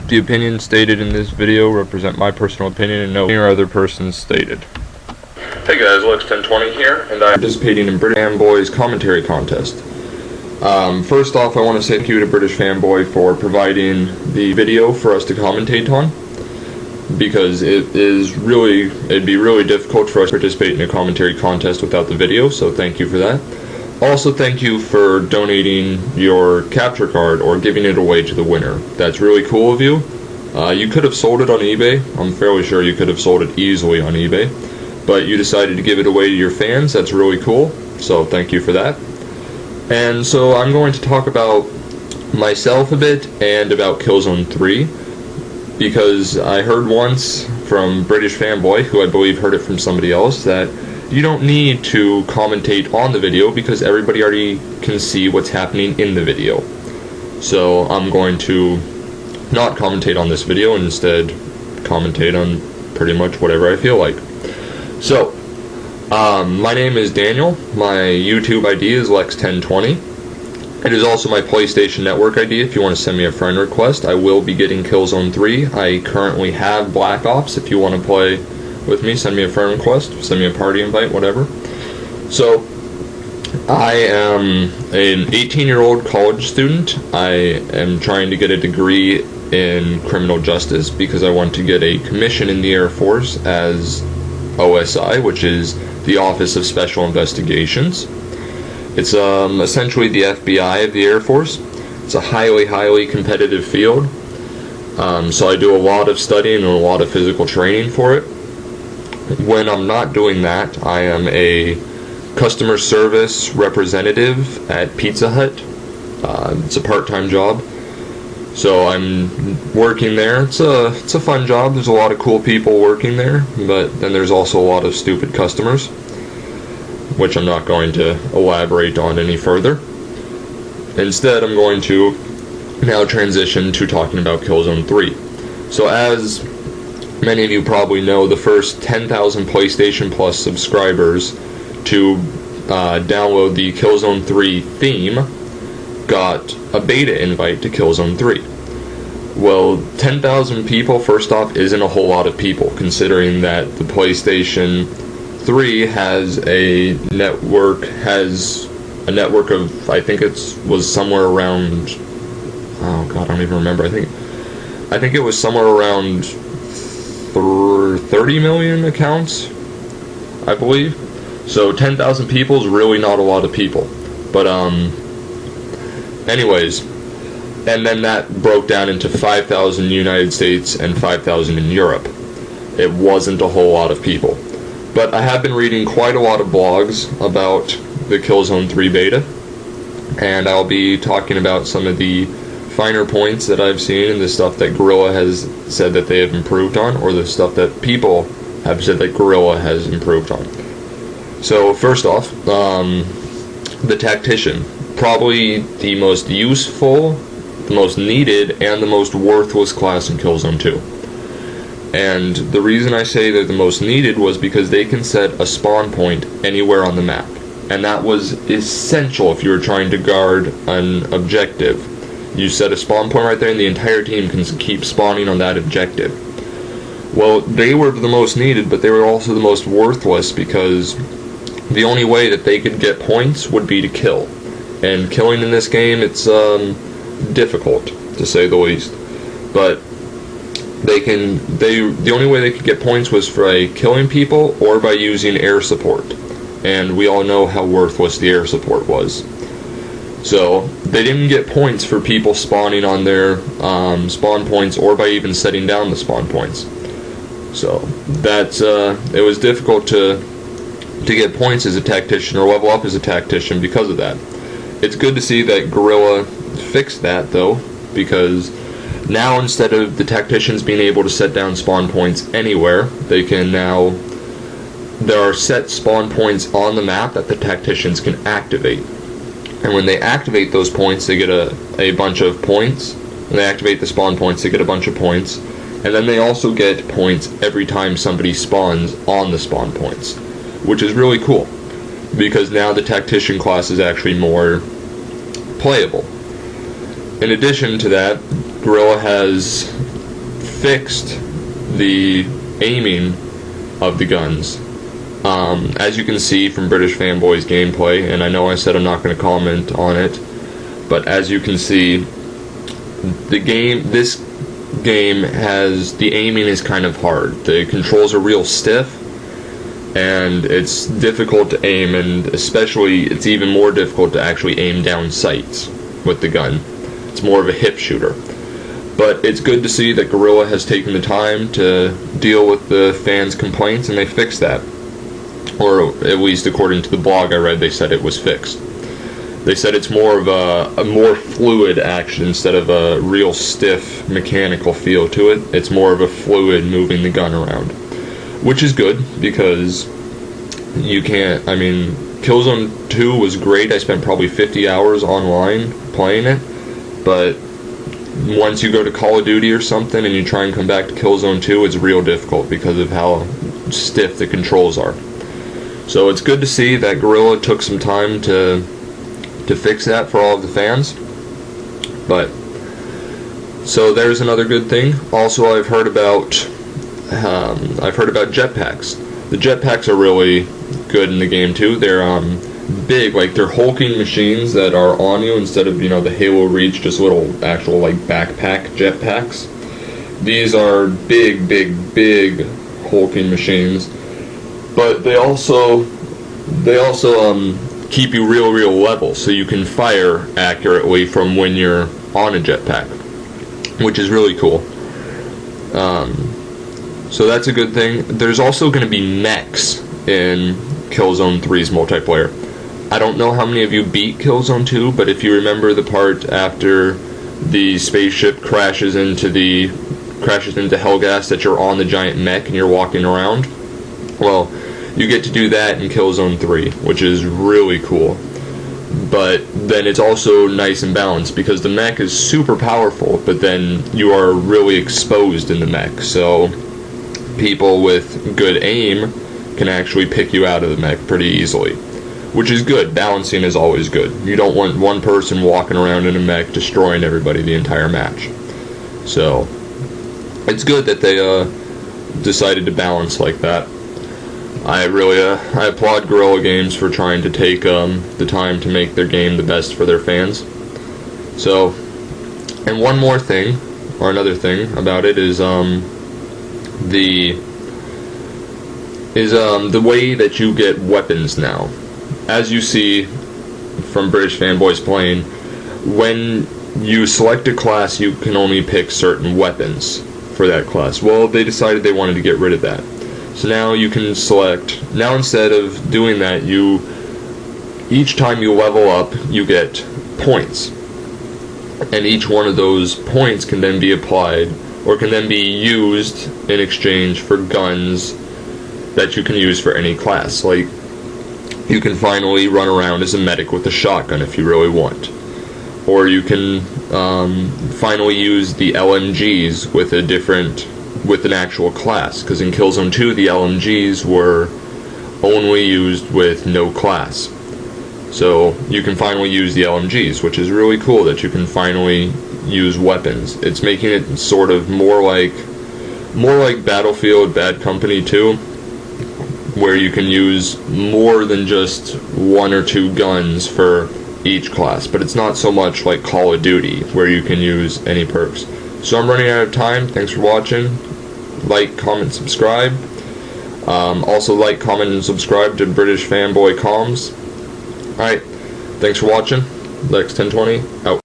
The opinions stated in this video represent my personal opinion and no other person's stated. Hey guys, lex1020 here, and I'm participating in British Fanboy's commentary contest. First off, I want to say thank you to British Fanboy for providing the video for us to commentate on, because it'd be really difficult for us to participate in a commentary contest without the video, so thank you for that. Also, thank you for donating your capture card or giving it away to the winner. That's really cool of you. You could have sold it on eBay. I'm fairly sure you could have sold it easily on eBay. But you decided to give it away to your fans. That's really cool. So thank you for that. And so I'm going to talk about myself a bit and about Killzone 3. Because I heard once from British Fanboy, who I believe heard it from somebody else, that you don't need to commentate on the video because everybody already can see what's happening in the video. So I'm going to not commentate on this video and instead commentate on pretty much whatever I feel like. So, my name is Daniel. My YouTube ID is lex1020. It is also my PlayStation Network ID if you want to send me a friend request. I will be getting Killzone 3. I currently have Black Ops if you want to play with me. Send me a friend request, send me a party invite, whatever. So, I am an 18-year-old college student. I am trying to get a degree in criminal justice because I want to get a commission in the Air Force as OSI, which is the Office of Special Investigations. It's essentially the FBI of the Air Force. It's a highly competitive field. So I do a lot of studying and a lot of physical training for it. When I'm not doing that, I am a customer service representative at Pizza Hut. It's a part-time job. So I'm working there. It's a fun job. There's a lot of cool people working there, but then there's also a lot of stupid customers, which I'm not going to elaborate on any further. Instead, I'm going to now transition to talking about Killzone 3. So as many of you probably know, the first 10,000 PlayStation Plus subscribers to download the Killzone 3 theme got a beta invite to Killzone 3. Well, 10,000 people, first off, isn't a whole lot of people, considering that the PlayStation 3 has a network of, I think was somewhere around, oh god, I don't even remember, I think it was somewhere around 30 million accounts, I believe. So 10,000 people is really not a lot of people. But anyways, and then that broke down into 5,000 in the United States and 5,000 in Europe. It wasn't a whole lot of people. But I have been reading quite a lot of blogs about the Killzone 3 beta, and I'll be talking about some of the finer points that I've seen and the stuff that Guerrilla has said that they have improved on, or the stuff that people have said that Guerrilla has improved on. So first off, the Tactician. Probably the most useful, the most needed, and the most worthless class in Killzone 2. And the reason I say they're the most needed was because they can set a spawn point anywhere on the map. And that was essential if you were trying to guard an objective. You set a spawn point right there and the entire team can keep spawning on that objective. Well, they were the most needed, but they were also the most worthless because the only way that they could get points would be to kill. And killing in this game, it's difficult, to say the least. But the only way they could get points was by killing people or by using air support. And we all know how worthless the air support was. So they didn't get points for people spawning on their spawn points or by even setting down the spawn points. So that's it was difficult to get points as a tactician or level up as a tactician because of that. It's good to see that Guerrilla fixed that though, because now instead of the tacticians being able to set down spawn points anywhere, they can now, there are set spawn points on the map that the tacticians can activate. And when they activate those points, they get a bunch of points. When they activate the spawn points, they get a bunch of points. And then they also get points every time somebody spawns on the spawn points, which is really cool, because now the tactician class is actually more playable. In addition to that, Guerrilla has fixed the aiming of the guns. As you can see from British Fanboy's gameplay, and I know I said I'm not going to comment on it, but as you can see, this game has, the aiming is kind of hard. The controls are real stiff, and it's difficult to aim, and especially it's even more difficult to actually aim down sights with the gun. It's more of a hip shooter. But it's good to see that Guerrilla has taken the time to deal with the fans' complaints, and they fixed that. Or at least according to the blog I read, they said it was fixed. They said it's more of a more fluid action instead of a real stiff mechanical feel to it. It's more of a fluid moving the gun around, which is good because you can't, I mean, Killzone 2 was great. I spent probably 50 hours online playing it, but once you go to Call of Duty or something and you try and come back to Killzone 2, it's real difficult because of how stiff the controls are. So it's good to see that Guerrilla took some time to fix that for all of the fans. But so there's another good thing. Also, I've heard about jetpacks. The jetpacks are really good in the game too. They're big, like they're hulking machines that are on you instead of, you know, the Halo Reach, just little actual like backpack jetpacks. These are big hulking machines, but they also keep you real level, so you can fire accurately from when you're on a jetpack, which is really cool. So that's a good thing. There's also going to be mechs in Killzone 3's multiplayer. I don't know how many of you beat Killzone 2, but if you remember the part after the spaceship crashes into Hellgas, that you're on the giant mech and you're walking around, well, you get to do that in Killzone 3, which is really cool. But then it's also nice and balanced because the mech is super powerful, but then you are really exposed in the mech, so people with good aim can actually pick you out of the mech pretty easily, which is good. Balancing is always good. You don't want one person walking around in a mech destroying everybody the entire match. So it's good that they decided to balance like that. I applaud Guerrilla Games for trying to take the time to make their game the best for their fans. So, and one more thing, or another thing about it is the way that you get weapons now. As you see from British Fanboys playing, when you select a class, you can only pick certain weapons for that class. Well, they decided they wanted to get rid of that. So now you can select, now instead of doing that, each time you level up, you get points. And each one of those points can then be applied, or can then be used in exchange for guns that you can use for any class. Like, you can finally run around as a medic with a shotgun if you really want. Or you can finally use the LMGs with an actual class, because in Killzone 2 the LMGs were only used with no class. So you can finally use the LMGs, which is really cool that you can finally use weapons. It's making it sort of more like Battlefield Bad Company 2, where you can use more than just one or two guns for each class, but it's not so much like Call of Duty where you can use any perks. So I'm running out of time. Thanks for watching. Like, comment, subscribe. Also like, comment, and subscribe to BfbComms. Alright, thanks for watching. lex1020 out.